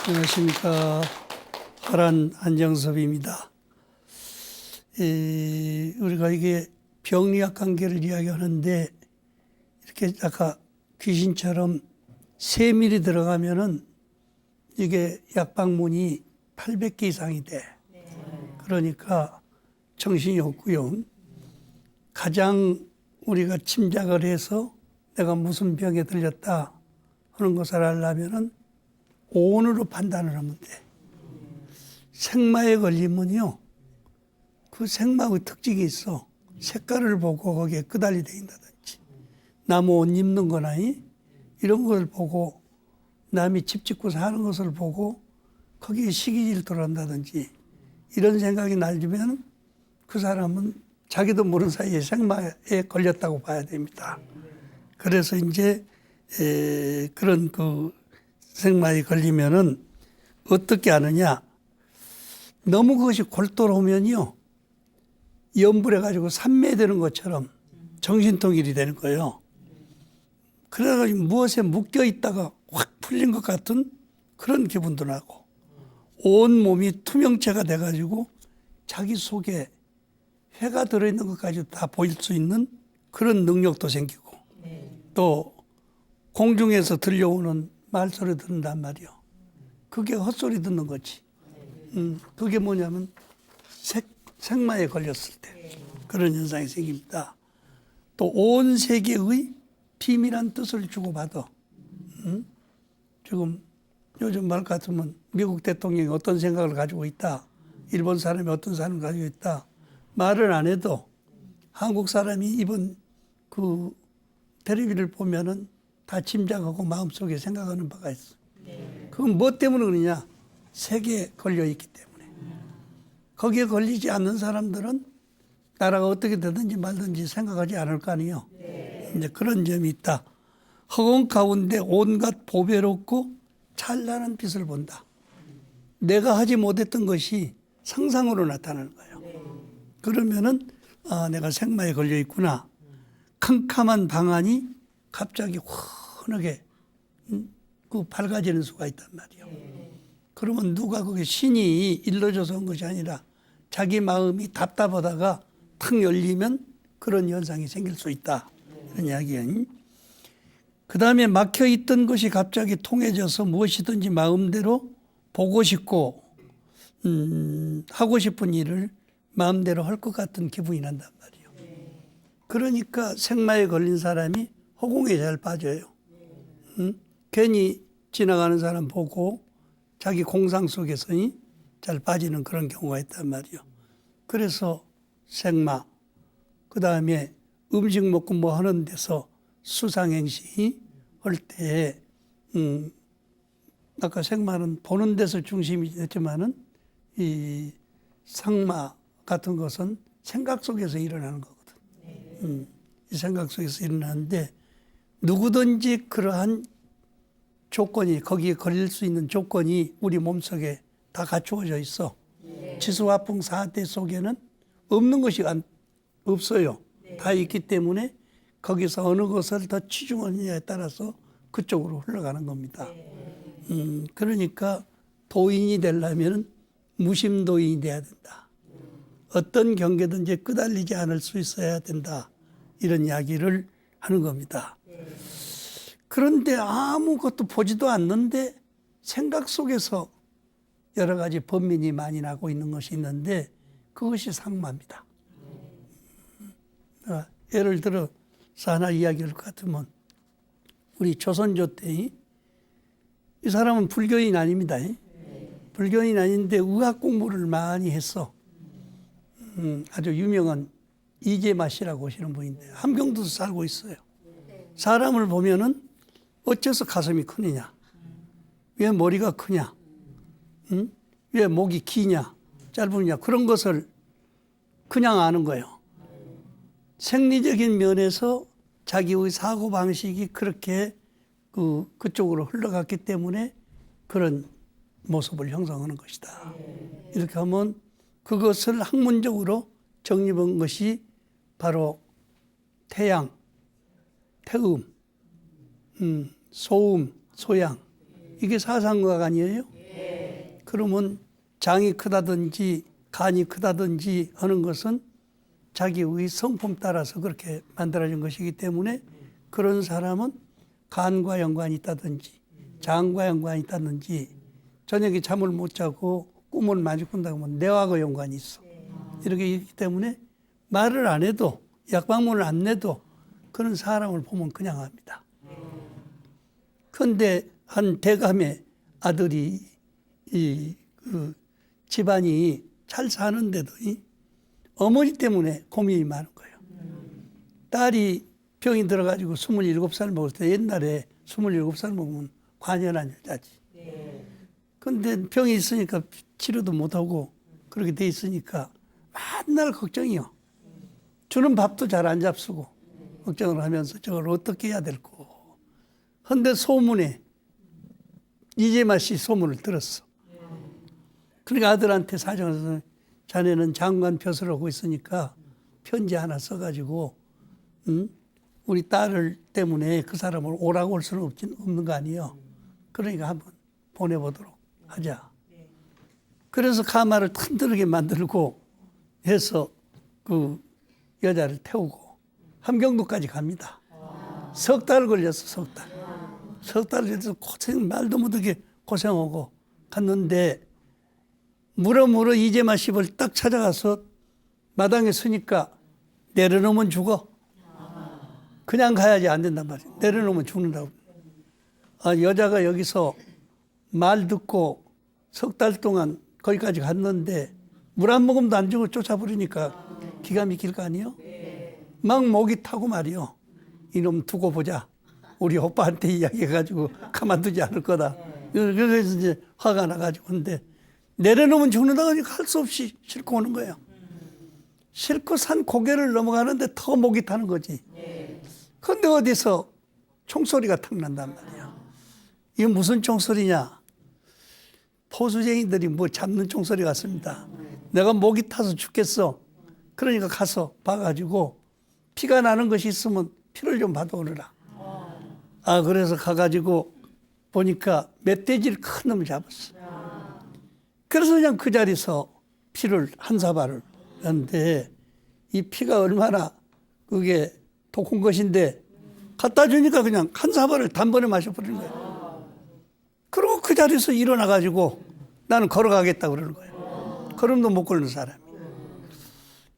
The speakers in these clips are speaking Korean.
안녕하십니까. 하란 안정섭입니다. 우리가 이게 병리학 관계를 이야기하는데 이렇게 아까 귀신처럼 세밀히 들어가면은 이게 약방문이 800개 이상이 돼. 그러니까 정신이 없고요. 가장 우리가 짐작을 해서 내가 무슨 병에 들렸다 하는 것을 알려면은 오온으로 판단을 하면 돼. 생마에 걸리면요, 그 생마의 특징이 있어. 색깔을 보고 거기에 끄달리 돼 있다든지, 나무 옷 입는 거나 이런 걸 보고, 남이 집 짓고 사는 것을 보고 거기에 시기질투를 한다든지 이런 생각이 날면 그 사람은 자기도 모르는 사이에 생마에 걸렸다고 봐야 됩니다. 그래서 이제 그런 그 생마에 걸리면은 어떻게 하느냐? 너무 그것이 골똘하면요, 염불해가지고 산매되는 것처럼 정신통일이 되는 거예요. 그래가지고 무엇에 묶여 있다가 확 풀린 것 같은 그런 기분도 나고, 온 몸이 투명체가 돼가지고 자기 속에 회가 들어있는 것까지 다 보일 수 있는 그런 능력도 생기고, 또 공중에서 들려오는 말소리 듣는단 말이요. 그게 헛소리 듣는 거지. 그게 뭐냐면 생마에 걸렸을 때 그런 현상이 생깁니다. 또 온 세계의 비밀한 뜻을 주고받아. 지금 요즘 말 같으면 미국 대통령이 어떤 생각을 가지고 있다, 일본 사람이 어떤 사람을 가지고 있다, 말을 안 해도 한국 사람이 이번 그 텔레비를 보면은 다 짐작하고 마음속에 생각하는 바가 있어. 그건 뭐 때문에 그러냐? 세계에 걸려 있기 때문에. 거기에 걸리지 않는 사람들은 나라가 어떻게 되든지 말든지 생각하지 않을 거 아니에요. 이제 그런 점이 있다. 허공 가운데 온갖 보배롭고 찬란한 빛을 본다. 내가 하지 못했던 것이 상상으로 나타나는 거예요. 그러면은 내가 생마에 걸려 있구나. 캄캄한 방안이 갑자기 환하게 그 밝아지는 수가 있단 말이에요. 그러면 누가 그게 신이 일러줘서 한 것이 아니라 자기 마음이 답답하다가 탁 열리면 그런 현상이 생길 수 있다. 이런 이야기예요. 그 다음에 막혀있던 것이 갑자기 통해져서 무엇이든지 마음대로 보고 싶고 하고 싶은 일을 마음대로 할 것 같은 기분이 난단 말이에요. 그러니까 생마에 걸린 사람이 허공에 잘 빠져요. 괜히 지나가는 사람 보고 자기 공상 속에서 잘 빠지는 그런 경우가 있단 말이에요. 그래서 생마, 그 다음에 음식 먹고 뭐 하는 데서 수상행시 할 때, 아까 생마는 보는 데서 중심이 됐지만은 이 상마 같은 것은 생각 속에서 일어나는 거거든. 이 생각 속에서 일어나는데 누구든지 그러한 조건이, 거기에 걸릴 수 있는 조건이 우리 몸속에 다 갖추어져 있어. 지수화풍 4대 속에는 없는 것이 없어요. 다 있기 때문에 거기서 어느 것을 더 치중하느냐에 따라서 그쪽으로 흘러가는 겁니다. 그러니까 도인이 되려면 무심도인이 돼야 된다. 어떤 경계든지 끄달리지 않을 수 있어야 된다. 이런 이야기를 하는 겁니다. 그런데 아무것도 보지도 않는데 생각 속에서 여러 가지 번민이 많이 나고 있는 것이 있는데 그것이 상마입니다. 예를 들어서 하나 이야기할 것 같으면 우리 조선조 때 이 사람은 불교인 아닙니다. 불교인 아닌데 의학 공부를 많이 했어. 아주 유명한 이재마 씨라고 하시는 분인데 함경도도 살고 있어요. 사람을 보면은 어째서 가슴이 크느냐, 왜 머리가 크냐, 왜 목이 기냐, 짧으냐, 그런 것을 그냥 아는 거예요. 생리적인 면에서 자기의 사고방식이 그렇게 그쪽으로 흘러갔기 때문에 그런 모습을 형성하는 것이다. 이렇게 하면 그것을 학문적으로 정립한 것이 바로 태양, 태음, 소음, 소양, 이게 사상과학 아니에요? 그러면 장이 크다든지 간이 크다든지 하는 것은 자기의 성품 따라서 그렇게 만들어진 것이기 때문에 그런 사람은 간과 연관이 있다든지 장과 연관이 있다든지 저녁에 잠을 못 자고 꿈을 많이 꾼다고 하면 뇌하고 연관이 있어. 이렇게 있기 때문에 말을 안 해도 약방문을 안 내도 그런 사람을 보면 그냥 합니다. 그런데 한 대감의 아들이 그 집안이 잘 사는데도 어머니 때문에 고민이 많은 거예요. 딸이 병이 들어가지고 27살 먹을 때 옛날에 27살 먹으면 관연한 여자지. 그런데 병이 있으니까 치료도 못하고 그렇게 돼 있으니까 맨날 걱정이요. 주는 밥도 잘 안 잡수고 걱정을 하면서 저걸 어떻게 해야 될까. 그런데 소문에 이재마 씨 소문을 들었어. 그러니까 아들한테 사정해서 자네는 장관 벼슬을 하고 있으니까 편지 하나 써가지고 우리 딸을 때문에 그 사람을 오라고 할 수는 없는 거 아니에요. 그러니까 한번 보내보도록 하자. 그래서 가마를 튼튼하게 만들고 해서 그 여자를 태우고 함경도까지 갑니다. 석 달 걸렸어, 석 달. 석 달 걸려서 고생, 말도 못하게 고생하고 갔는데 물어 이재마 씨를 딱 찾아가서 마당에 서니까 내려놓으면 죽어. 그냥 가야지 안 된단 말이야. 내려놓으면 죽는다고. 아, 여자가 여기서 말 듣고 석 달 동안 거기까지 갔는데 물 한 모금도 안 주고 쫓아버리니까 기가 막힐 거 아니에요? 막 목이 타고 말이요. 이놈 두고 보자. 우리 오빠한테 이야기해가지고 가만두지 않을 거다. 그래서 이제 화가 나가지고 근데 내려놓으면 죽는다고 하니까 할 수 없이 싣고 오는 거예요. 싣고 산 고개를 넘어가는데 더 목이 타는 거지. 그런데 어디서 총소리가 탁 난단 말이야. 이게 무슨 총소리냐. 포수쟁이들이 뭐 잡는 총소리 같습니다. 내가 목이 타서 죽겠어. 그러니까 가서 봐가지고 피가 나는 것이 있으면 피를 좀 받아오느라. 아, 그래서 가가지고 보니까 멧돼지를 큰 놈을 잡았어. 그래서 그냥 그 자리에서 피를 한 사발을 했는데 이 피가 얼마나 그게 독한 것인데 갖다 주니까 그냥 한 사발을 단번에 마셔버리는 거예요. 그리고 그 자리에서 일어나가지고 나는 걸어가겠다 그러는 거예요. 걸음도 못 걷는 사람이.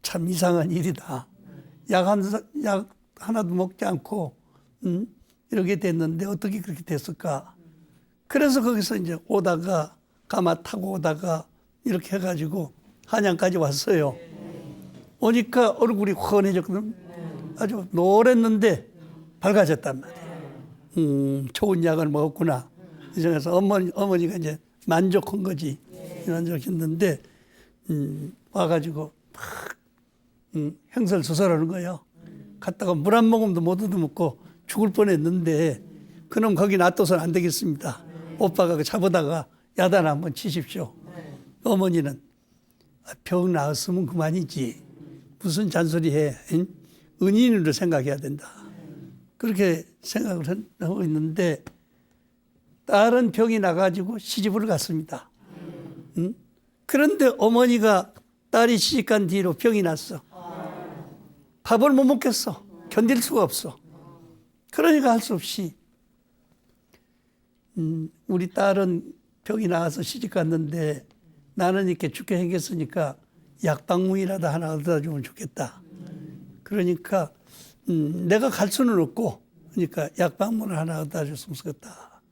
참 이상한 일이다. 약 하나도 먹지 않고 이렇게 됐는데 어떻게 그렇게 됐을까. 그래서 거기서 이제 오다가 가마 타고 오다가 이렇게 해가지고 한양까지 왔어요. 오니까 얼굴이 훤해졌거든. 아주 노랬는데 밝아졌단 말이에요. 좋은 약을 먹었구나. 그래서 어머니가 이제 만족한 거지. 만족했는데 와가지고 막 행설수설하는 거예요. 갔다가 물 한 모금도 못 얻어먹고 죽을 뻔했는데 그놈 거기 놔둬서는 안 되겠습니다. 오빠가 그 잡아다가 야단 한번 치십시오. 어머니는 병 나았으면 그만이지. 무슨 잔소리해. 은인으로 생각해야 된다. 그렇게 생각을 하고 있는데 딸은 병이 나가지고 시집을 갔습니다. 그런데 어머니가 딸이 시집간 뒤로 병이 났어. 밥을 못 먹겠어. 견딜 수가 없어. 그러니까 할 수 없이 우리 딸은 병이 나와서 시집 갔는데 나는 이렇게 죽게 생겼으니까 약방문이라도 하나 얻어다 주면 좋겠다. 그러니까 내가 갈 수는 없고 그러니까 약방문을 하나 얻어다 줬으면 좋겠다.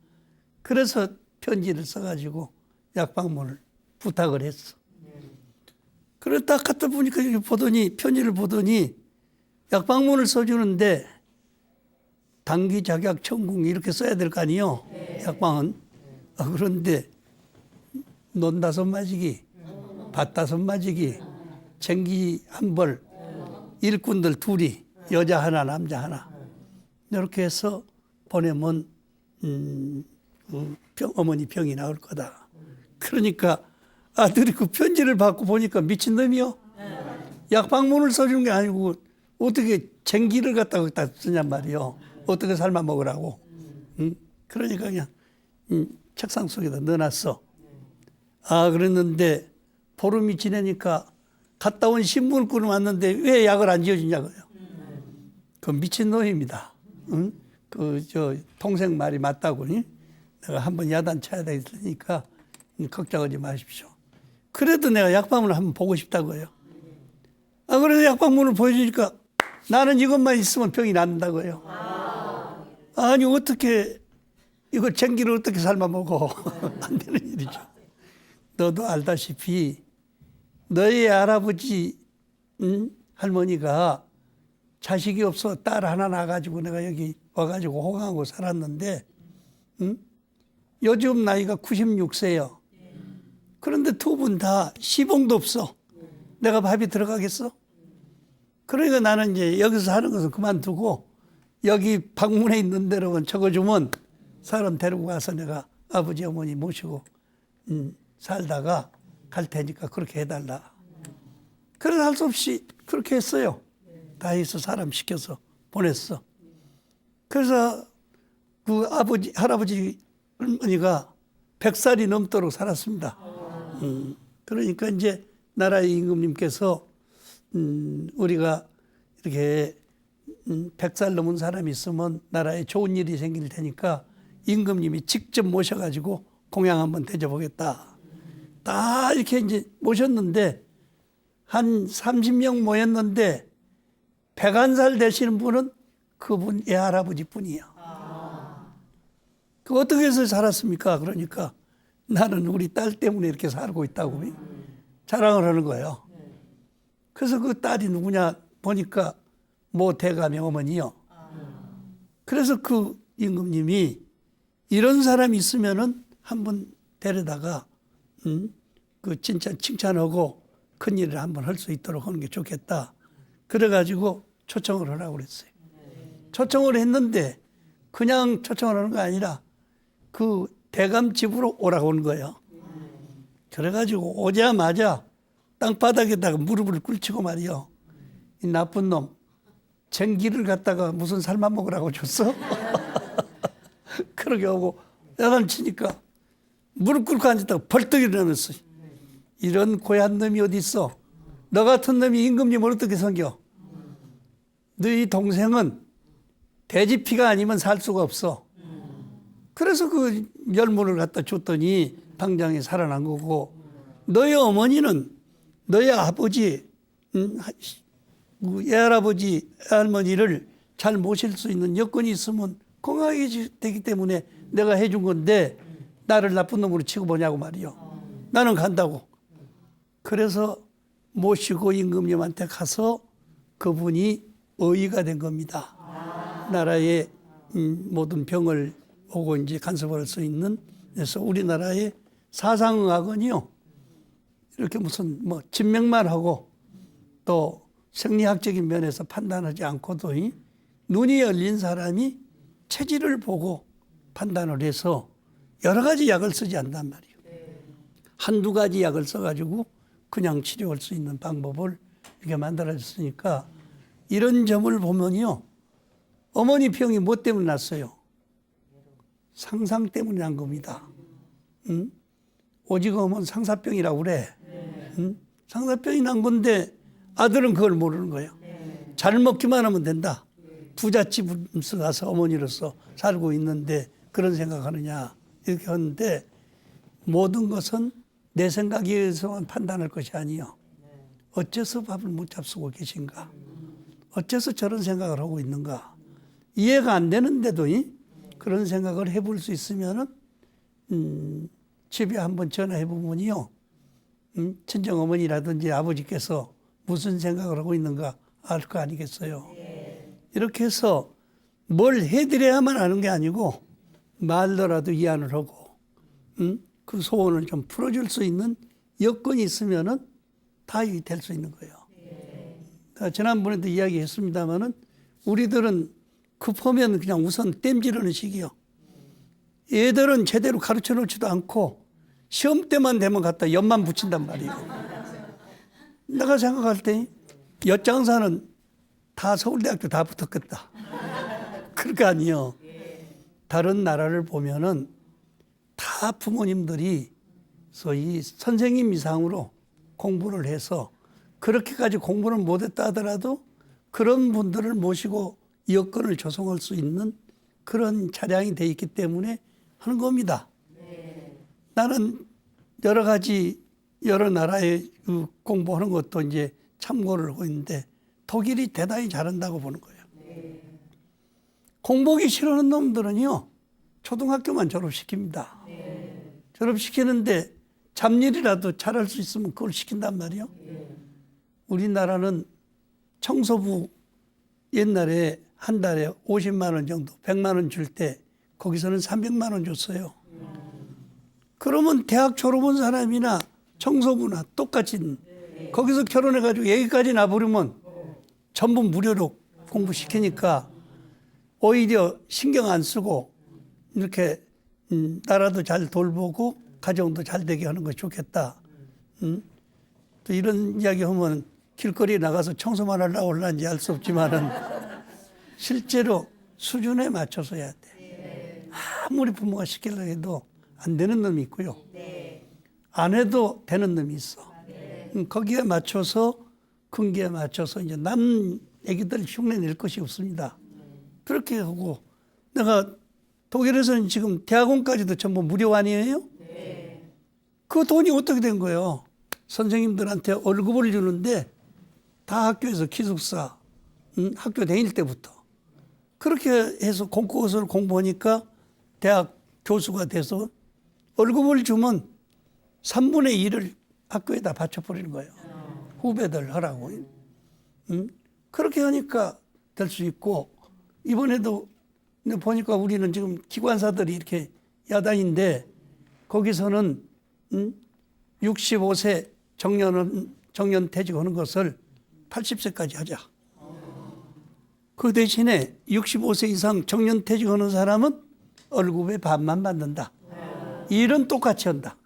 그래서 편지를 써가지고 약방문을 부탁을 했어. 그래 딱 갖다 보니까 보더니 편지를 보더니 약방문을 써주는데 단기 작약 천궁 이렇게 써야 될 거 아니에요. 약방은. 그런데 논 5마지기, 밭 5마지기, 쟁기 1벌, 일꾼들 2이, 여자 하나, 남자 하나. 이렇게 해서 보내면 어머니 병이 나을 거다. 그러니까 아들이 그 편지를 받고 보니까 미친놈이요. 약방문을 써주는 게 아니고 어떻게 쟁기를 갖다가 쓰냔 말이요. 어떻게 삶아 먹으라고. 그러니까 그냥 책상 속에다 넣어놨어. 그랬는데 보름이 지나니까 갔다 온 신문을 끊어 왔는데 왜 약을 안 지어주냐고요. 그 미친놈입니다. 응? 동생 말이 맞다고. 응? 내가 한번 야단 쳐야 되니까 걱정하지 마십시오. 그래도 내가 약방문을 한번 보고 싶다고요. 그래서 약방문을 보여주니까 나는 이것만 있으면 병이 낫는다고요. 아니 어떻게 이걸 전기를 어떻게 삶아 먹어. 안 되는 일이죠. 너도 알다시피 너희 할아버지 할머니가 자식이 없어 딸 하나 낳아가지고 내가 여기 와가지고 호강하고 살았는데 요즘 나이가 96세요. 그런데 두 분 다 시봉도 없어. 내가 밥이 들어가겠어? 그러니까 나는 이제 여기서 사는 것은 그만두고 여기 방문에 있는 대로만 적어주면 사람 데리고 가서 내가 아버지 어머니 모시고 살다가 갈 테니까 그렇게 해달라. 그래서 할 수 없이 그렇게 했어요. 다 해서 사람 시켜서 보냈어. 그래서 그 할아버지 할머니가 100살이 넘도록 살았습니다. 그러니까 이제 나라의 임금님께서 우리가 이렇게 100살 넘은 사람이 있으면 나라에 좋은 일이 생길 테니까 임금님이 직접 모셔가지고 공양 한번 대접하겠다. 다 이렇게 이제 모셨는데 한 30명 모였는데 101살 되시는 분은 그분 애할아버지 뿐이에요. 그 어떻게 해서 살았습니까? 그러니까 나는 우리 딸 때문에 이렇게 살고 있다고 자랑을 하는 거예요. 그래서 그 딸이 누구냐 보니까 모 대감의 어머니요. 그래서 그 임금님이 이런 사람이 있으면은 한번 데려다가 그 진짜 칭찬하고 큰 일을 한번 할 수 있도록 하는 게 좋겠다. 그래가지고 초청을 하라고 그랬어요. 초청을 했는데 그냥 초청을 하는 거 아니라 그 대감 집으로 오라고 온 거예요. 그래가지고 오자마자 땅바닥에다가 무릎을 꿇치고 말이요. 이 나쁜 놈, 전기를 갖다가 무슨 삶아 먹으라고 줬어? 그러게 하고 야단 치니까 무릎 꿇고 앉았다가 벌떡 일어났어. 이런 고얀 놈이 어디 있어? 너 같은 놈이 임금님을 어떻게 섬겨? 너희 동생은 돼지피가 아니면 살 수가 없어. 그래서 그 열무를 갖다 줬더니 당장에 살아난 거고, 너희 어머니는 너희 아버지, 애할아버지, 애할머니를 잘 모실 수 있는 여건이 있으면 건강하게 되기 때문에 내가 해준 건데 나를 나쁜 놈으로 치고 보냐고 말이요. 나는 간다고. 그래서 모시고 임금님한테 가서 그분이 의의가 된 겁니다. 나라의 모든 병을 오고 이제 간섭할 수 있는. 그래서 우리나라의 사상의학은요, 이렇게 무슨 뭐 진맥만 하고 또 생리학적인 면에서 판단하지 않고도 눈이 열린 사람이 체질을 보고 판단을 해서 여러 가지 약을 쓰지 않단 말이에요. 한두 가지 약을 써가지고 그냥 치료할 수 있는 방법을 이렇게 만들어졌으니까 이런 점을 보면요. 어머니 병이 뭐 때문에 났어요? 상상 때문에 난 겁니다. 응? 오직험은 상사병이라고 그래. 응? 상사병이 난 건데 아들은 그걸 모르는 거예요. 잘 먹기만 하면 된다. 부잣집에서 가서 어머니로서 살고 있는데 그런 생각하느냐 이렇게 하는데 모든 것은 내 생각에 의해서만 판단할 것이 아니요. 어째서 밥을 못 잡수고 계신가? 어째서 저런 생각을 하고 있는가? 이해가 안 되는데도 그런 생각을 해볼 수 있으면은 집에 한번 전화해 보면요, 친정 어머니라든지 아버지께서 무슨 생각을 하고 있는가 알 거 아니겠어요. 이렇게 해서 뭘 해드려야만 하는 게 아니고 말로라도 이해를 하고 그 소원을 좀 풀어줄 수 있는 여건이 있으면은 다 될 수 있는 거예요. 지난번에도 이야기했습니다마는 우리들은 급하면 그냥 우선 땜지르는 식이요. 애들은 제대로 가르쳐 놓지도 않고 시험 때만 되면 갖다 연만 붙인단 말이에요. 내가 생각할 때 엿장사는 다 서울대학교 다 붙었겠다. 그럴 거 아니에요. 다른 나라를 보면은 다 부모님들이 소위 선생님 이상으로 공부를 해서 그렇게까지 공부를 못했다 하더라도 그런 분들을 모시고 여건을 조성할 수 있는 그런 차량이 돼 있기 때문에 하는 겁니다. 나는 여러 가지 여러 나라에 그 공부하는 것도 이제 참고를 하고 있는데 독일이 대단히 잘한다고 보는 거예요. 공부하기 싫어하는 놈들은요 초등학교만 졸업시킵니다. 졸업시키는데 잡일이라도 잘할 수 있으면 그걸 시킨단 말이에요. 우리나라는 청소부 옛날에 한 달에 50만 원 정도, 100만 원 줄 때 거기서는 300만 원 줬어요. 그러면 대학 졸업한 사람이나 청소부나 똑같이 거기서 결혼해가지고 여기까지 나부르면 전부 무료로 공부시키니까 오히려 신경 안 쓰고 이렇게 나라도 잘 돌보고 가정도 잘 되게 하는 것이 좋겠다. 또 이런 이야기 하면 길거리에 나가서 청소만 하려고 올라는지 알 수 없지만은 실제로 수준에 맞춰서 해야 돼. 아무리 부모가 시키려고 해도 안 되는 놈이 있고요. 안 해도 되는 놈이 있어. 거기에 맞춰서 근기에 맞춰서 이제 남 애기들 흉내 낼 것이 없습니다. 그렇게 하고 내가 독일에서는 지금 대학원까지도 전부 무료 아니에요? 그 돈이 어떻게 된 거예요? 선생님들한테 월급을 주는데 다 학교에서 기숙사, 학교 다닐 때부터 그렇게 해서 그것을 공부하니까 대학 교수가 돼서 월급을 주면 3분의 1을 학교에다 바쳐버리는 거예요. 후배들 하라고. 그렇게 하니까 될 수 있고 이번에도 보니까 우리는 지금 기관사들이 이렇게 야단인데 거기서는 65세 정년 퇴직하는 것을 80세까지 하자. 그 대신에 65세 이상 정년 퇴직하는 사람은 월급의 반만 받는다. 일은 똑같이 한다.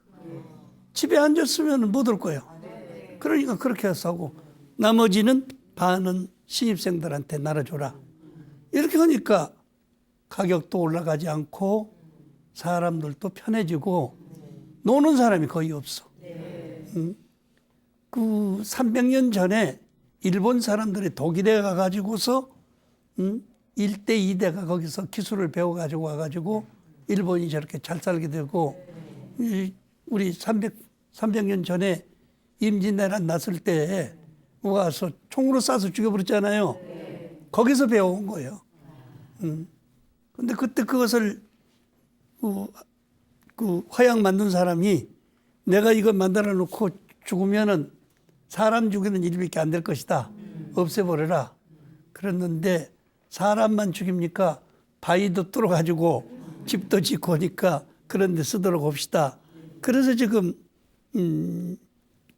집에 앉았으면 못 올 거예요. 그러니까 그렇게 해서 하고 나머지는 반은 신입생들한테 나눠줘라. 이렇게 하니까 가격도 올라가지 않고 사람들도 편해지고 노는 사람이 거의 없어. 그 300년 전에 일본 사람들이 독일에 가가지고서 1대, 2대가 거기서 기술을 배워가지고 와가지고 일본이 저렇게 잘 살게 되고 우리 300년 전에 임진왜란 났을 때 와서 총으로 쏴서 죽여버렸잖아요. 거기서 배워온 거예요. 근데 그때 그것을 그 화약 만든 사람이 내가 이거 만들어 놓고 죽으면은 사람 죽이는 일밖에 안 될 것이다. 없애버려라. 그랬는데 사람만 죽입니까? 바위도 뚫어가지고 집도 짓고 하니까 그런 데 쓰도록 합시다. 그래서 지금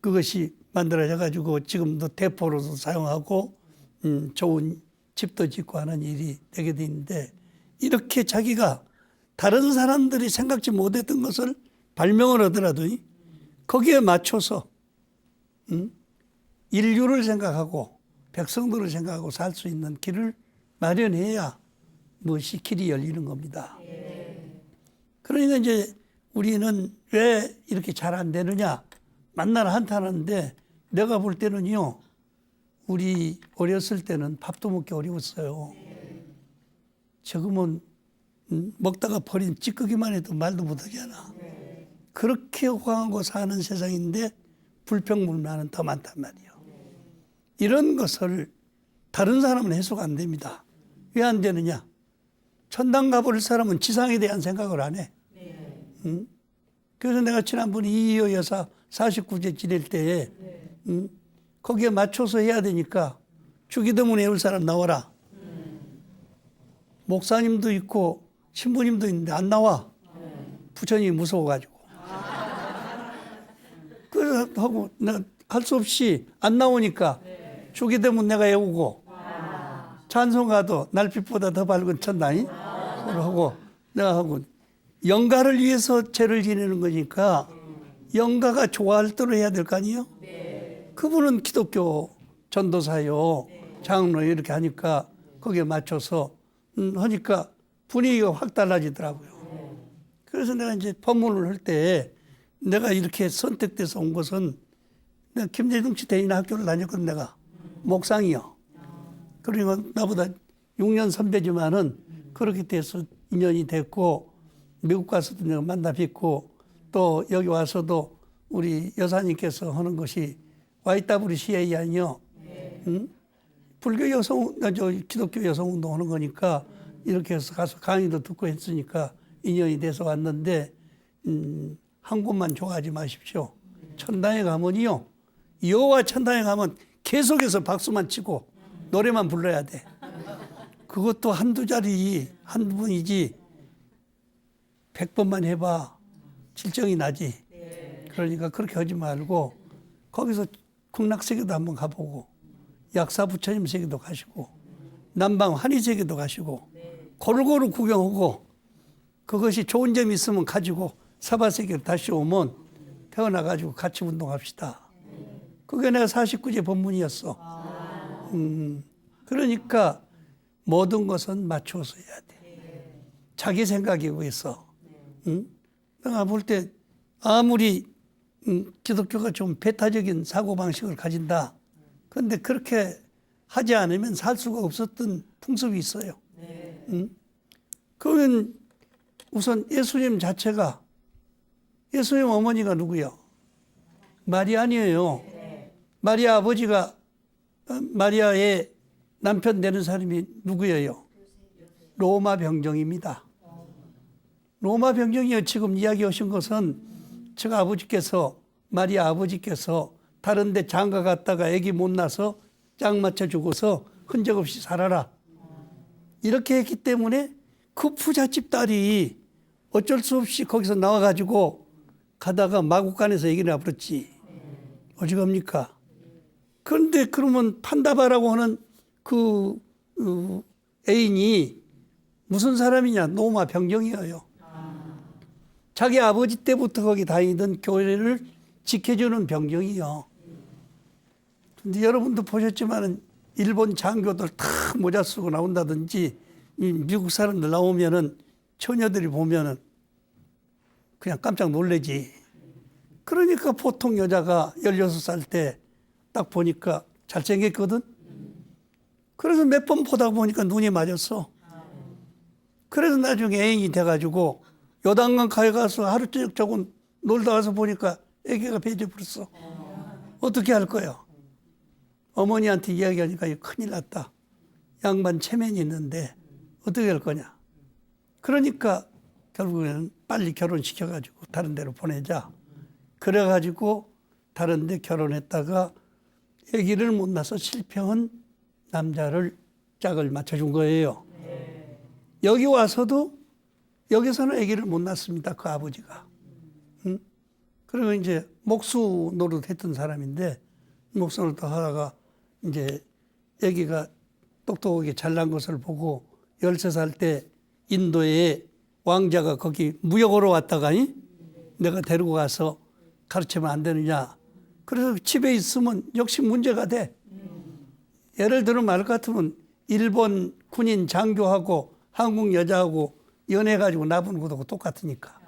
그것이 만들어져 가지고 지금도 대포로도 사용하고 좋은 집도 짓고 하는 일이 되게 돼 있는데 이렇게 자기가 다른 사람들이 생각지 못했던 것을 발명을 하더라도 거기에 맞춰서 인류를 생각하고 백성들을 생각하고 살 수 있는 길을 마련해야 무엇이 길이 열리는 겁니다. 그러니까 이제 우리는 왜 이렇게 잘 안 되느냐 만나러 한탄하는데 내가 볼 때는요 우리 어렸을 때는 밥도 먹기 어려웠어요. 지금은 먹다가 버린 찌꺼기만 해도 말도 못하잖아. 그렇게 호강하고 사는 세상인데 불평불만은 더 많단 말이에요. 이런 것을 다른 사람은 해소가 안 됩니다. 왜 안 되느냐? 천당 가볼 사람은 지상에 대한 생각을 안 해. 그래서 내가 지난번에 이희여 여사 49제 지낼 때에 거기에 맞춰서 해야 되니까 주기도문 외울 사람 나와라. 목사님도 있고 신부님도 있는데 안 나와. 부처님이 무서워가지고. 그래서 하고 내가 할 수 없이 안 나오니까 주기도문 내가 외우고 찬송가도 날빛보다 더 밝은 천당이 하고 내가 하고 영가를 위해서 죄를 지내는 거니까 영가가 좋아할 대로 해야 될 거 아니에요? 그분은 기독교 전도사요, 장로요 이렇게 하니까 거기에 맞춰서 하니까 분위기가 확 달라지더라고요. 그래서 내가 이제 법문을 할 때 내가 이렇게 선택돼서 온 것은 내가 김대중 씨 대인 학교를 다녔거든. 내가 목상이요. 그러니까 나보다 6년 선배지만은 그렇게 돼서 인연이 됐고, 미국 가서도 내가 만나 뵙고, 또 여기 와서도 우리 여사님께서 하는 것이 YWCA 아니요. 응? 불교 여성, 기독교 여성 운동 하는 거니까 이렇게 해서 가서 강의도 듣고 했으니까 인연이 돼서 왔는데, 한 곳만 좋아하지 마십시오. 천당에 가면요. 여호와 천당에 가면 계속해서 박수만 치고 노래만 불러야 돼. 그것도 한두 자리, 한두 번이지 100번만 해봐. 질정이 나지. 그러니까 그렇게 하지 말고 거기서 극락세계도 한번 가보고 약사부처님 세계도 가시고 남방 한의세계도 가시고 골고루 구경하고 그것이 좋은 점이 있으면 가지고 사바세계로 다시 오면 태어나가지고 같이 운동합시다. 그게 내가 49제 법문이었어. 그러니까 모든 것은 맞춰서 해야 돼. 자기 생각에 의해서. 내가 볼 때 아무리 기독교가 좀 배타적인 사고방식을 가진다. 그런데 그렇게 하지 않으면 살 수가 없었던 풍습이 있어요. 그러면 우선 예수님 자체가 예수님 어머니가 누구요? 마리아 아니에요. 마리아 아버지가 마리아의 남편 되는 사람이 누구예요? 로마 병정입니다. 로마 병정이요. 지금 이야기하신 것은 제가 아버지께서 마리아 아버지께서 다른 데 장가 갔다가 아기 못 나서 짝 맞춰 주고서 흔적 없이 살아라. 이렇게 했기 때문에 그 부잣집 딸이 어쩔 수 없이 거기서 나와가지고 가다가 마국간에서 아기를 낳았지. 어찌갑니까? 그런데 그러면 판다바라고 하는 그 애인이 무슨 사람이냐? 로마 병정이에요. 자기 아버지 때부터 거기 다니던 교회를 지켜주는 병정이요. 근데 여러분도 보셨지만은 일본 장교들 다 모자 쓰고 나온다든지 미국 사람들 나오면은 처녀들이 보면은 그냥 깜짝 놀래지. 그러니까 보통 여자가 16살 때 딱 보니까 잘생겼거든. 그래서 몇 번 보다 보니까 눈이 맞았어. 그래서 나중에 애인이 돼가지고 요단강 가에 가서 하루 저녁 조금 놀다 와서 보니까 애기가 배져버렸어. 어떻게 할 거야? 어머니한테 이야기하니까 큰일 났다. 양반 체면이 있는데 어떻게 할 거냐? 그러니까 결국에는 빨리 결혼시켜가지고 다른 데로 보내자. 그래가지고 다른 데 결혼했다가 아기를 못 낳아서 실패한 남자를 짝을 맞춰준 거예요. 여기 와서도 여기서는 아기를 못 낳습니다. 그 아버지가. 그리고 이제 목수 노릇 했던 사람인데 목수 노릇 하다가 이제 아기가 똑똑하게 잘난 것을 보고 13살 때 인도에 왕자가 거기 무역으로 왔다가 내가 데리고 가서 가르치면 안 되느냐. 그래서 집에 있으면 역시 문제가 돼. 예를 들어 말 같으면 일본 군인 장교하고 한국 여자하고 연애해가지고 나부는 것하고 똑같으니까.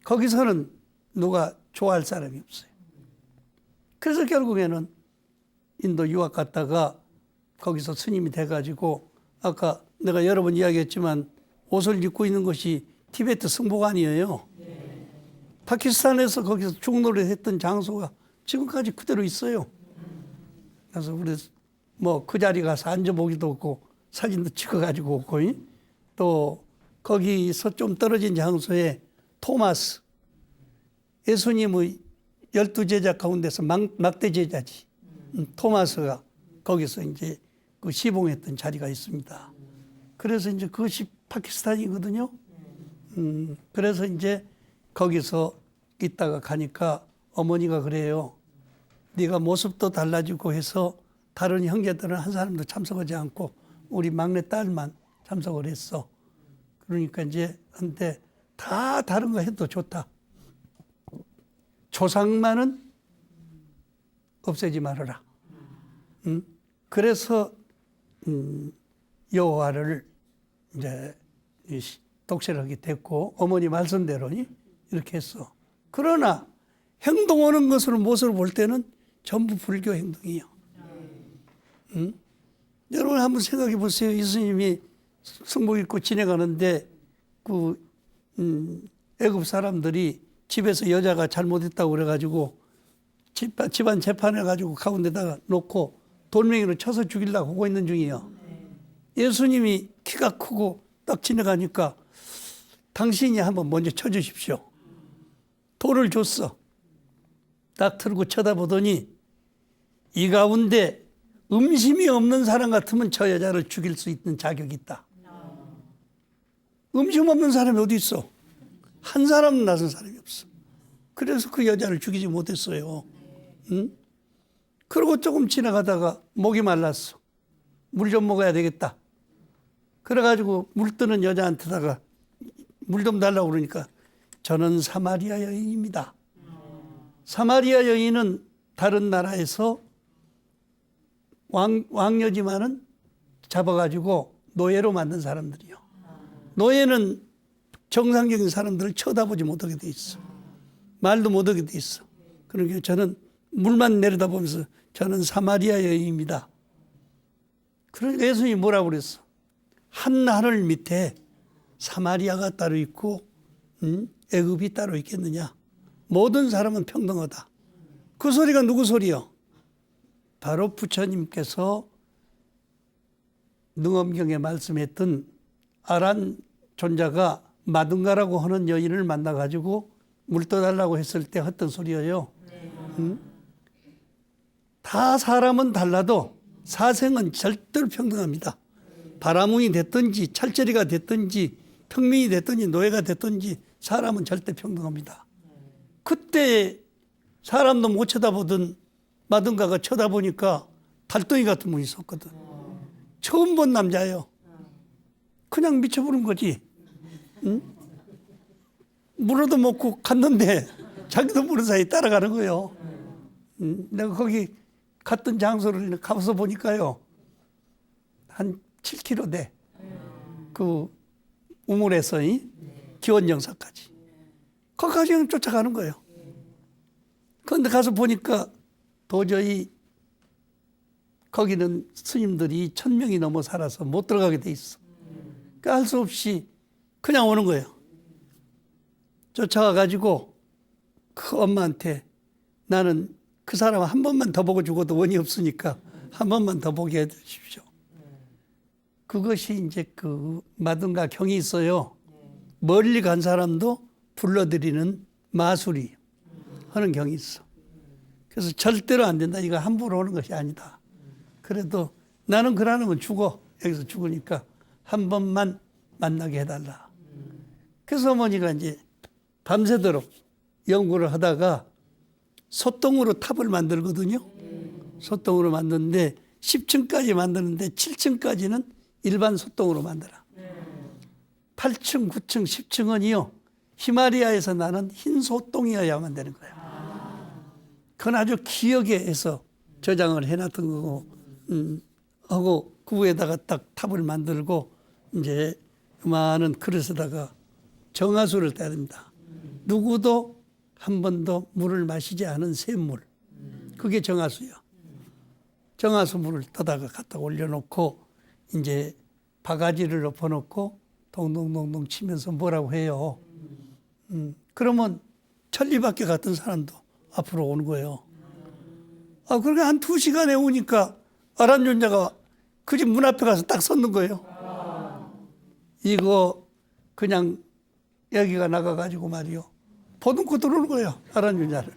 거기서는 누가 좋아할 사람이 없어요. 그래서 결국에는 인도 유학 갔다가 거기서 스님이 돼가지고 아까 내가 여러 번 이야기했지만 옷을 입고 있는 것이 티베트 승복 아니에요. 파키스탄에서 거기서 중노를 했던 장소가 지금까지 그대로 있어요. 그래서 우리 뭐 그 자리 가서 앉아보기도 없고 사진도 찍어가지고 없고 또 거기서 좀 떨어진 장소에 토마스 예수님의 12제자 가운데서 막대 제자지. 토마스가 거기서 이제 그 시봉했던 자리가 있습니다. 그래서 이제 그것이 파키스탄이거든요. 그래서 이제 거기서 있다가 가니까 어머니가 그래요. 네가 모습도 달라지고 해서 다른 형제들은 한 사람도 참석하지 않고 우리 막내 딸만 참석을 했어. 그러니까 이제 근데 다 다른 거 해도 좋다. 조상만은 없애지 말아라. 그래서 여호와를 이제 독실하게 됐고 어머니 말씀대로 이렇게 했어. 그러나 행동하는 것으로 모습을 볼 때는 전부 불교 행동이에요. 응? 여러분 한번 생각해 보세요. 예수님이 승복 입고 지나가는데 애굽 사람들이 집에서 여자가 잘못했다고 그래가지고 집안 재판해가지고 가운데다가 놓고 돌멩이로 쳐서 죽이려고 하고 있는 중이에요. 예수님이 키가 크고 딱 지나가니까 당신이 한번 먼저 쳐주십시오. 돌을 줬어. 딱 들고 쳐다보더니 이 가운데 음심이 없는 사람 같으면 저 여자를 죽일 수 있는 자격이 있다. 음심 없는 사람이 어디 있어? 한 사람은 나선 사람이 없어. 그래서 그 여자를 죽이지 못했어요. 응? 그리고 조금 지나가다가 목이 말랐어. 물 좀 먹어야 되겠다. 그래가지고 물 뜨는 여자한테다가 물 좀 달라고 그러니까 저는 사마리아 여인입니다. 사마리아 여인은 다른 나라에서 왕녀지만은 잡아가지고 노예로 만든 사람들이요. 노예는 정상적인 사람들을 쳐다보지 못하게 돼 있어. 말도 못하게 돼 있어. 그러니까 저는 물만 내려다보면서 저는 사마리아 여인입니다. 그러니까 예수님이 뭐라고 그랬어? 한 하늘 밑에 사마리아가 따로 있고 애굽이 따로 있겠느냐. 모든 사람은 평등하다. 그 소리가 누구 소리요? 바로 부처님께서 능엄경에 말씀했던 아란 존자가 마둥가라고 하는 여인을 만나가지고 물 떠달라고 했을 때 했던 소리예요. 다 사람은 달라도 사생은 절대로 평등합니다. 바라문이 됐든지 찰저리가 됐든지 평민이 됐든지 노예가 됐든지 사람은 절대 평등합니다. 그때 사람도 못 쳐다보던 마둥가가 쳐다보니까 달덩이 같은 분이 있었거든. 처음 본 남자예요. 그냥 미쳐버린 거지. 응? 물어도 먹고 갔는데 자기도 모르는 사이에 따라가는 거예요. 내가 거기 갔던 장소를 가서 보니까요. 한 7km 돼. 그 우물에서 기원정사까지. 거기까지 그냥 쫓아가는 거예요. 그런데 가서 보니까 도저히 거기는 스님들이 1000명이 넘어 살아서 못 들어가게 돼 있어. 그러니까 할 수 없이 그냥 오는 거예요. 쫓아가가지고 그 엄마한테 나는 그 사람 한 번만 더 보고 죽어도 원이 없으니까 한 번만 더 보게 해주십시오. 그것이 이제 그 마둥가 경이 있어요. 멀리 간 사람도 불러들이는 마술이 하는 경이 있어. 그래서 절대로 안 된다. 이거 함부로 오는 것이 아니다. 그래도 나는 그러는 건 죽어. 여기서 죽으니까 한 번만 만나게 해달라. 그래서 어머니가 이제 밤새도록 연구를 하다가 소똥으로 탑을 만들거든요. 소똥으로 만드는데 10층까지 만드는데 7층까지는 일반 소똥으로 만들어. 8층, 9층, 10층은요. 히마리아에서 나는 흰 소똥이어야만 되는 거예요. 그건 아주 기억에 해서 저장을 해놨던 거고, 하고 그 위에다가 딱 탑을 만들고 이제 많은 그릇에다가 정화수를 따야 됩니다. 누구도 한 번도 물을 마시지 않은 샘물. 그게 정화수요. 정화수 물을 떠다가 갖다 올려놓고 이제 바가지를 엎어놓고 동동동동 치면서 뭐라고 해요. 그러면 천리밖에 갔던 사람도 앞으로 오는 거예요. 그러니까 한 2시간에 오니까 아란존자가 그 집 문 앞에 가서 딱 섰는 거예요. 이거 그냥 여기가 나가가지고 말이요. 보듬고 들어오는 거예요. 아란존자를.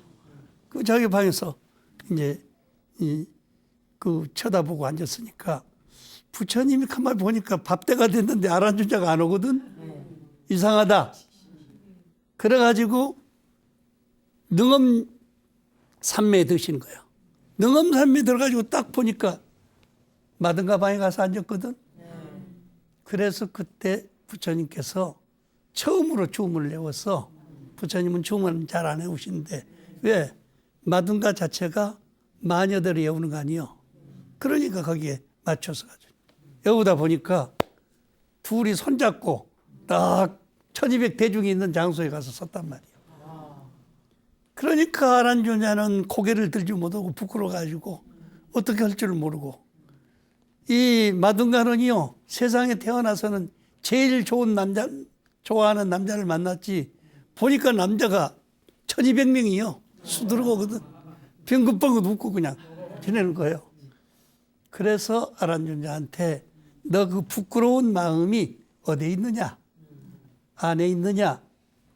그 자기 방에서 이제 그 쳐다보고 앉았으니까 부처님이 가만히 보니까 밥때가 됐는데 아란존자가 안 오거든. 이상하다. 그래가지고 능엄 산매에 드시는 거예요. 능엄 산매에 들어가지고 딱 보니까 마등가 방에 가서 앉았거든. 그래서 그때 부처님께서 처음으로 주문을 외워서 부처님은 주문은 잘 안 외우시는데 왜? 마등가 자체가 마녀들이 외우는 거 아니에요. 그러니까 거기에 맞춰서 가지고 외우다 보니까 둘이 손잡고 딱 1200 대중이 있는 장소에 가서 섰단 말이에요. 그러니까 아란존자는 고개를 들지 못하고 부끄러워가지고 어떻게 할 줄을 모르고, 이 마등가는요 세상에 태어나서는 제일 좋은 남자, 좋아하는 남자를 만났지, 보니까 남자가 1200명이요 수두룩하거든. 빙긋빙긋 웃고 그냥 지내는 거예요. 그래서 아란존자한테 너 그 부끄러운 마음이 어디에 있느냐, 안에 있느냐,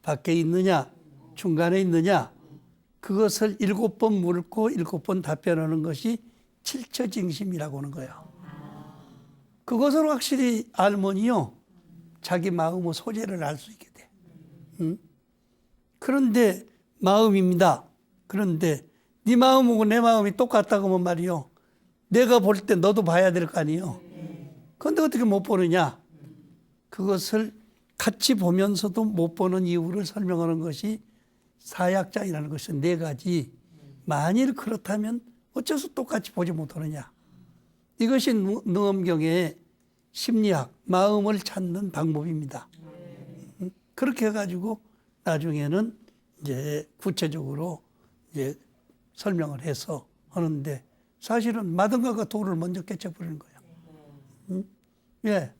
밖에 있느냐, 중간에 있느냐, 그것을 7번 묻고 7번 답변하는 것이 칠처징심이라고 하는 거예요. 그것을 확실히 알면요 자기 마음의 소재를 알 수 있게 돼. 그런데 마음입니다. 그런데 네 마음하고 내 마음이 똑같다고 하면 말이요, 내가 볼 때 너도 봐야 될 거 아니에요. 그런데 어떻게 못 보느냐, 그것을 같이 보면서도 못 보는 이유를 설명하는 것이 사약장이라는 것이 4가지. 만일 그렇다면 어째서 똑같이 보지 못하느냐. 이것이 능엄경의 심리학, 마음을 찾는 방법입니다. 그렇게 해가지고 나중에는 이제 구체적으로 이제 설명을 해서 하는데, 사실은 마등가가 돌을 먼저 깨쳐버리는 거예요. 예.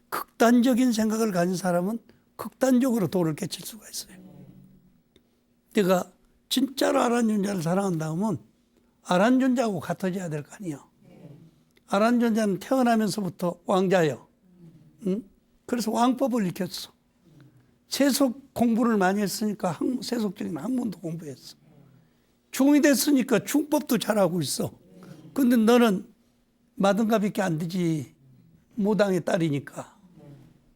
극단적인 생각을 가진 사람은 극단적으로 돌을 깨칠 수가 있어요. 내가 진짜로 아란존자를 사랑한다면 아란존자하고 같아져야 될 거 아니에요. 아란존자는 태어나면서부터 왕자예요. 그래서 왕법을 익혔어. 세속 공부를 많이 했으니까 세속적인 학문도 공부했어. 중이 됐으니까 중법도 잘하고 있어. 근데 너는 마등가밖에 안 되지. 무당의 딸이니까.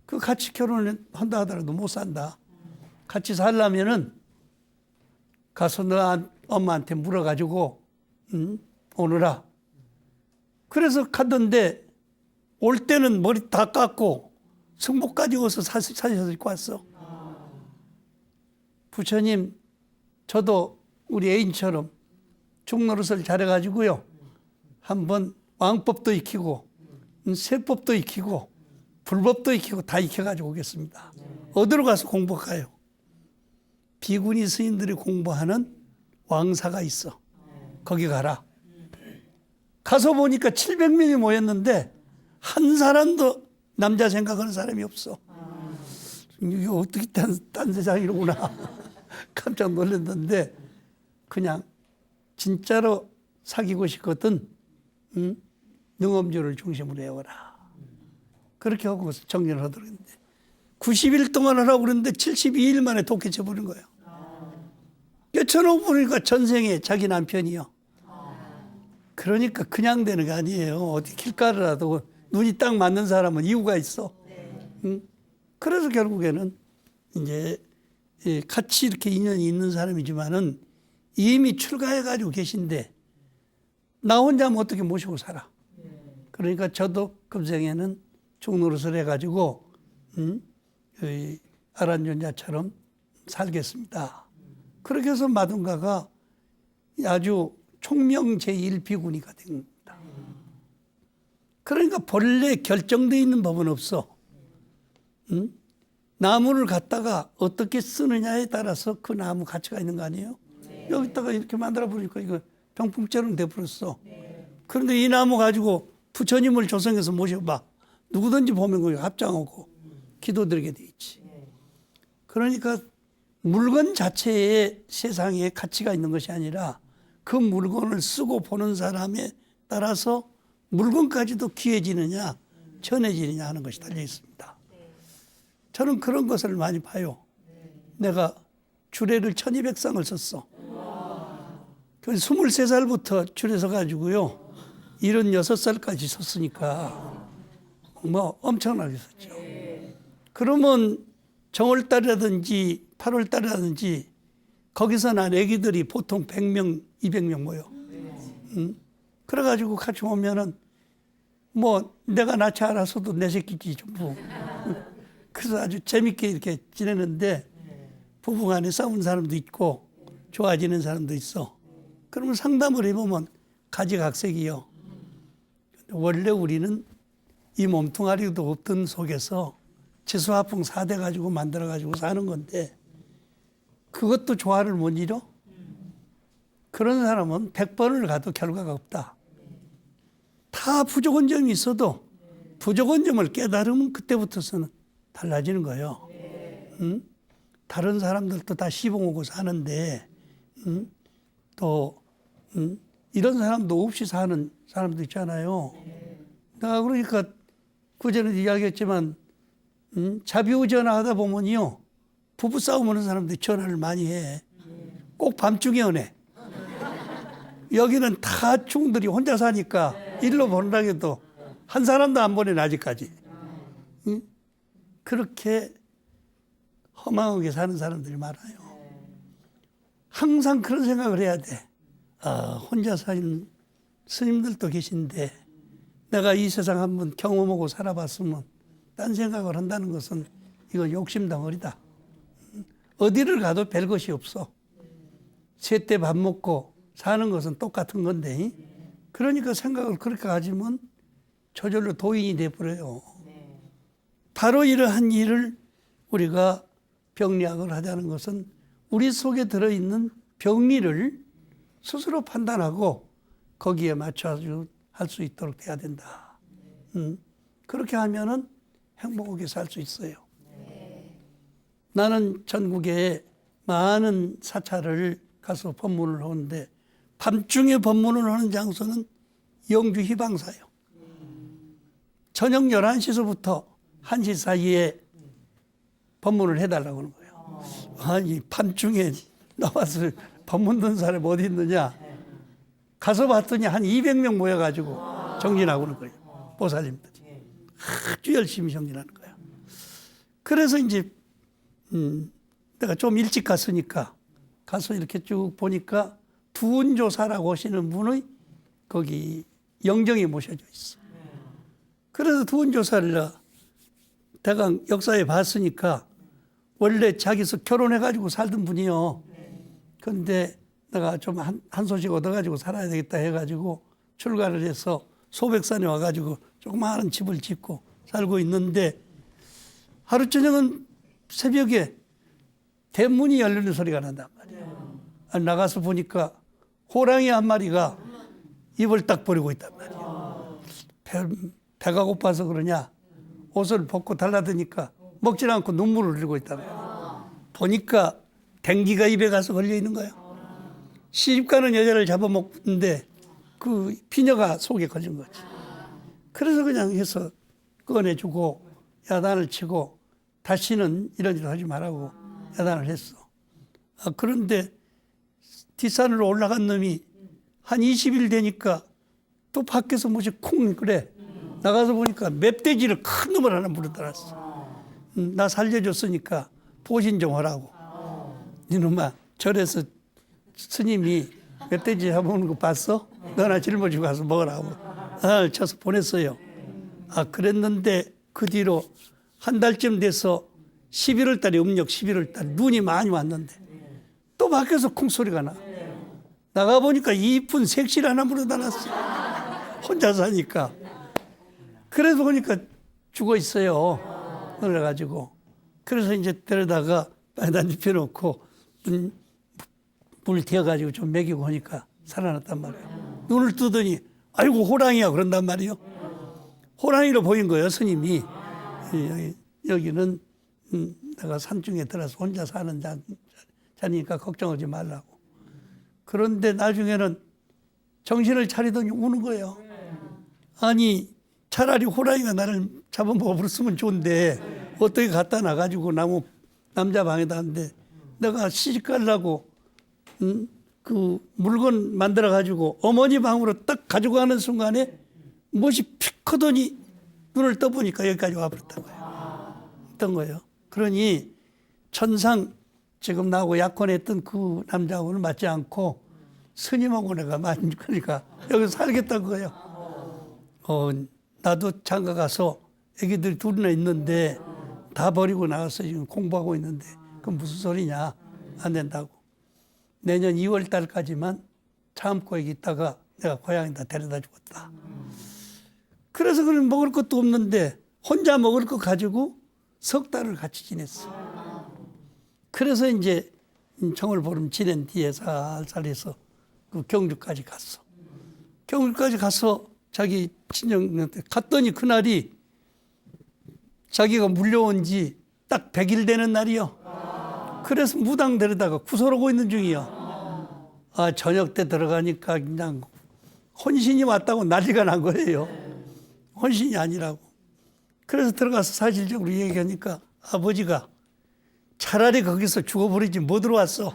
그 같이 결혼을 한다 하더라도 못 산다. 같이 살려면은 가서 너 엄마한테 물어가지고 오느라. 그래서 가던데 올 때는 머리 다 깎고 승복까지 어서 사셔서 입고 왔어. 부처님, 저도 우리 애인처럼 중노릇을 잘해가지고요, 한번 왕법도 익히고 세법도 익히고 불법도 익히고 다 익혀가지고 오겠습니다. 어디로 가서 공부할까요? 비구니 스님들이 공부하는 왕사가 있어. 거기 가라. 가서 보니까 700명이 모였는데 한 사람도 남자 생각하는 사람이 없어. 이게 어떻게 딴 세상이로구나. 깜짝 놀랐는데, 그냥 진짜로 사귀고 싶거든 능엄주를 중심으로 해오라. 그렇게 하고 정리를 하더라고요. 90일 동안 하라고 그랬는데 72일 만에 독해쳐 버린 거예요. 꿰쳐놓고 보니까 전생에 자기 남편이요. 그러니까 그냥 되는 게 아니에요. 어디 길가라도 눈이 딱 맞는 사람은 이유가 있어. 그래서 결국에는 이제 같이 이렇게 인연이 있는 사람이지만은 이미 출가해가지고 계신데 나 혼자면 어떻게 모시고 살아. 그러니까 저도 금생에는 중노릇을 해가지고 아란존자처럼 살겠습니다. 그렇게 해서 마등가가 아주 총명 제1비구니가 된 겁니다. 그러니까 본래 결정되어 있는 법은 없어. 나무를 갖다가 어떻게 쓰느냐에 따라서 그 나무 가치가 있는 거 아니에요? 여기다가 이렇게 만들어 보니까 이거 병풍처럼 돼버렸어. 그런데 이 나무 가지고 부처님을 조성해서 모셔봐. 누구든지 보면 거기 합장하고 기도드리게 돼 있지. 그러니까 물건 자체에 세상에 가치가 있는 것이 아니라 그 물건을 쓰고 보는 사람에 따라서 물건까지도 귀해지느냐 천해지느냐 하는 것이 달려 있습니다. 저는 그런 것을 많이 봐요. 내가 주례를 1200상을 썼어. 23살부터 줄에 서가지고요 76살까지 썼으니까 뭐 엄청나게 썼죠. 그러면 정월달이라든지 8월달이라든지 거기서 난 애기들이 보통 100명, 200명 모여. 그래가지고 같이 오면은 뭐 내가 낳지 않았어도 내 새끼지 전부. 그래서 아주 재밌게 이렇게 지내는데 부부간에 싸운 사람도 있고 좋아지는 사람도 있어. 그러면 상담을 해보면 가지각색이요. 원래 우리는 이 몸뚱아리도 없던 속에서 지수화풍 4대 가지고 만들어 가지고 사는 건데 그것도 조화를 못 이뤄? 그런 사람은 100번을 가도 결과가 없다. 다 부족한 점이 있어도 부족한 점을 깨달으면 그때부터서는 달라지는 거예요. 응? 다른 사람들도 다 시봉하고 사는데 또 이런 사람도 없이 사는 사람도 있잖아요. 내가 그러니까 그전에도 이야기했지만 자비우 전화하다 보면요. 부부싸움 하는 사람들이 전화를 많이 해. 꼭 밤중에 오네. 여기는 다 중들이 혼자 사니까 일로 보내라고 해도 한 사람도 안 보내는 아직까지. 그렇게 허망하게 사는 사람들이 많아요. 항상 그런 생각을 해야 돼. 혼자 사는 스님들도 계신데 내가 이 세상 한번 경험하고 살아봤으면 딴 생각을 한다는 것은 이건 욕심덩어리다. 어디를 가도 별 것이 없어. 제때 밥 먹고 사는 것은 똑같은 건데 그러니까 생각을 그렇게 가지면 저절로 도인이 돼버려요. 바로 이러한 일을 우리가 병리학을 하자는 것은 우리 속에 들어있는 병리를 스스로 판단하고 거기에 맞춰서 할 수 있도록 돼야 된다. 그렇게 하면은 행복하게 살 수 있어요. 나는 전국에 많은 사찰을 가서 법문을 하는데 밤중에 법문을 하는 장소는 영주 희방사예요. 저녁 11시서부터 1시 사이에 법문을 해달라고 하는 거예요. 아니 밤중에 나와서 법문 듣는 사람이 어디 있느냐. 가서 봤더니 한 200명 모여가지고 정진하고 하는 거예요. 보살님들이. 아주 열심히 정진하는 거예요. 그래서 이제 내가 좀 일찍 갔으니까 가서 이렇게 쭉 보니까 두운조사라고 하시는 분의 거기 영정이 모셔져 있어. 그래서 두운조사를 대강 역사에 봤으니까 원래 자기서 결혼해가지고 살던 분이요. 그런데 내가 좀 한 소식 얻어가지고 살아야 되겠다 해가지고 출가를 해서 소백산에 와가지고 조그마한 집을 짓고 살고 있는데 하루 저녁은 새벽에 대문이 열리는 소리가 난단 말이에요. 나가서 보니까 호랑이 한 마리가 입을 딱 벌이고 있단 말이에요. 배가 고파서 그러냐 옷을 벗고 달라드니까 먹질 않고 눈물을 흘리고 있단 말이에요. 보니까 댕기가 입에 가서 걸려 있는 거예요. 시집가는 여자를 잡아먹는데 그 피녀가 속에 걸린 거지. 그래서 그냥 해서 꺼내주고 야단을 치고 다시는 이런 일 하지 말라고 야단을 했어. 그런데 뒷산으로 올라간 놈이 한 20일 되니까 또 밖에서 뭐지 콩 그래. 나가서 보니까 멧돼지를 큰 놈을 하나 물어들었어. 나 살려줬으니까 보신 좀 하라고. 이놈아 절에서 스님이 멧돼지 잡아먹는 거 봤어? 너나 짊어지고 가서 먹으라고. 쳐서 보냈어요. 그랬는데 그 뒤로 한 달쯤 돼서 11월 달에 음력 11월 달 눈이 많이 왔는데 또 밖에서 콩소리가 나. 나가보니까 이쁜 색실 하나 물어다 놨어. 혼자 사니까. 그래서 보니까 죽어 있어요. 그래가지고. 그래서 이제 데려다가 빨리 눕혀놓고 물 튀어가지고 좀 먹이고 하니까 살아났단 말이에요. 눈을 뜨더니 아이고 호랑이야 그런단 말이에요. 호랑이로 보인 거예요 스님이. 여기는 내가 산중에 들어서 혼자 사는 자니까 걱정하지 말라고. 그런데 나중에는 정신을 차리더니 우는 거예요. 아니 차라리 호랑이가 나를 잡아먹었으면 좋은데 어떻게 갖다 놔가지고 남자 방에다 하는데 내가 시집 가려고 그 물건 만들어 가지고 어머니 방으로 딱 가지고 가는 순간에 무엇이 픽 하더니 눈을 떠보니까 여기까지 와버렸던 거예요. 그러니 천상 지금 나하고 약혼했던 그 남자하고는 맞지 않고 스님하고 내가 그러니까 여기서 살겠다는 거예요. 나도 장가 가서 애기들이 둘이나 있는데 다 버리고 나가서 지금 공부하고 있는데 그건 무슨 소리냐. 안 된다고. 내년 2월 달까지만 참고 여기 있다가 내가 고향에다 데려다 주겠다. 그래서 그는 먹을 것도 없는데 혼자 먹을 것 가지고 석 달을 같이 지냈어. 그래서 이제 청을 보름 지낸 뒤에 살살해서 그 경주까지 갔어. 경주까지 가서 자기 친정한테 갔더니 그날이 자기가 물려온 지 딱 100일 되는 날이요. 그래서 무당 데려다가 구설하고 있는 중이요. 아, 저녁 때 들어가니까 그냥 혼신이 왔다고 난리가 난 거예요. 혼신이 아니라고. 그래서 들어가서 사실적으로 얘기하니까 아버지가 차라리 거기서 죽어버리지 뭐 들어왔어.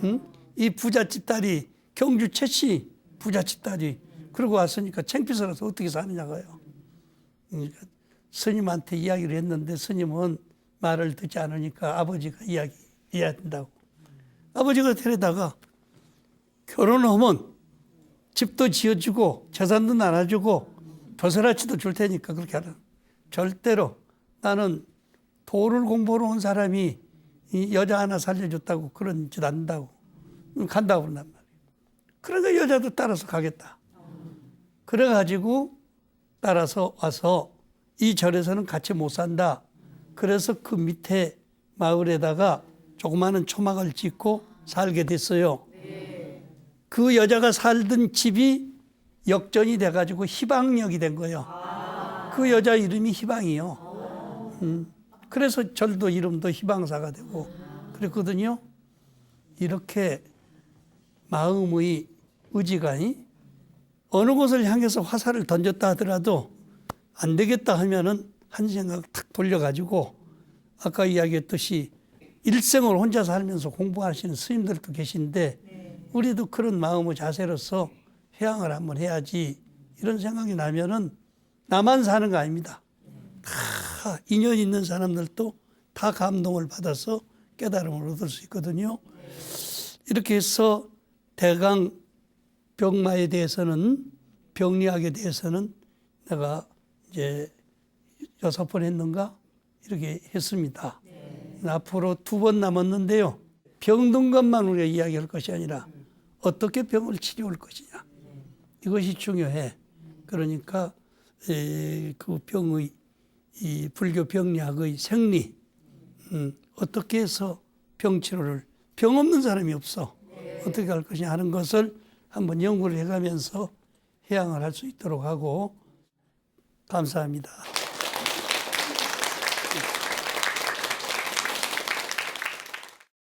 응? 이 부잣집 딸이 경주 최씨 부잣집 딸이 그러고 왔으니까 창피스러워서 어떻게 사느냐고요. 그러니까 스님한테 이야기를 했는데 스님은 말을 듣지 않으니까 아버지가 이야기해야 된다고. 아버지가 데려다가 결혼하면 집도 지어주고 재산도 나눠주고 벼슬아치도 줄 테니까 그렇게 하라. 절대로 나는 도를 공부하러 온 사람이 이 여자 하나 살려줬다고 그런 짓 안 한다고. 간다고 그런단 말이에요. 그러니까 여자도 따라서 가겠다. 그래가지고 따라서 와서 이 절에서는 같이 못 산다. 그래서 그 밑에 마을에다가 조그마한 초막을 짓고 살게 됐어요. 그 여자가 살던 집이 역전이 돼가지고 희방역이 된 거예요. 그 여자 이름이 희방이요. 그래서 절도 이름도 희방사가 되고 그랬거든요. 이렇게 마음의 의지가 어느 곳을 향해서 화살을 던졌다 하더라도 안 되겠다 하면은 한 생각 탁 돌려가지고 아까 이야기했듯이 일생을 혼자 살면서 공부하시는 스님들도 계신데 우리도 그런 마음의 자세로서 회양을 한번 해야지 이런 생각이 나면은 나만 사는 거 아닙니다. 다 인연 있는 사람들도 다 감동을 받아서 깨달음을 얻을 수 있거든요. 이렇게 해서 대강 병마에 대해서는 병리학에 대해서는 내가 이제 6번 했는가 이렇게 했습니다. 앞으로 2번 남았는데요. 병든 것만 우리가 이야기할 것이 아니라 어떻게 병을 치료할 것이냐 이것이 중요해. 그러니까 그 병의 이 불교 병리학의 생리 어떻게 해서 병치료를 병 없는 사람이 없어. 어떻게 할 것이냐 하는 것을 한번 연구를 해가면서 해양을 할 수 있도록 하고 감사합니다.